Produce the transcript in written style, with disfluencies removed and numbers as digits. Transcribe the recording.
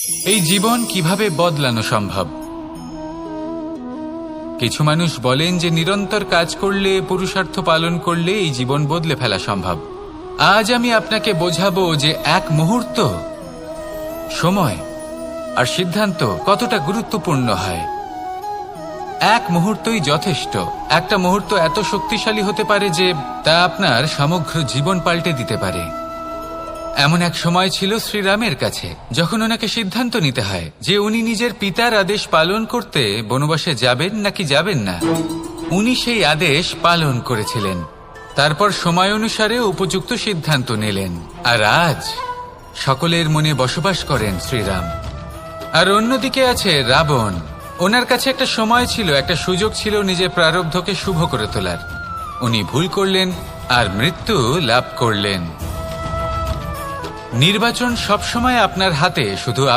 এই জীবন কিভাবে বদলানো সম্ভব? কিছু মানুষ বলেন যে নিরন্তর কাজ করলে, পুরুষার্থ পালন করলে এই জীবন বদলে ফেলা সম্ভব। আজ আমি আপনাকে বোঝাবো যে এক মুহূর্ত, সময় আর সিদ্ধান্ত কতটা গুরুত্বপূর্ণ হয়। এক মুহূর্তই যথেষ্ট। একটা মুহূর্ত এত শক্তিশালী হতে পারে যে তা আপনার সমগ্র জীবন পাল্টে দিতে পারে। এমন এক সময় ছিল শ্রীরামের কাছে, যখন ওনাকে সিদ্ধান্ত নিতে হয় যে উনি নিজের পিতার আদেশ পালন করতে বনবাসে যাবেন নাকি যাবেন না। উনি সেই আদেশ পালন করেছিলেন, তারপর সময় অনুসারে উপযুক্ত সিদ্ধান্ত নিলেন। আর আজ সকলের মনে বসবাস করেন শ্রীরাম। আর অন্যদিকে আছে রাবণ। ওনার কাছে একটা সময় ছিল, একটা সুযোগ ছিল নিজের প্রারব্ধকে শুভ করে তোলার। উনি ভুল করলেন আর মৃত্যু লাভ করলেন। নির্বাচন সবসময় আপনার হাতে, শুধু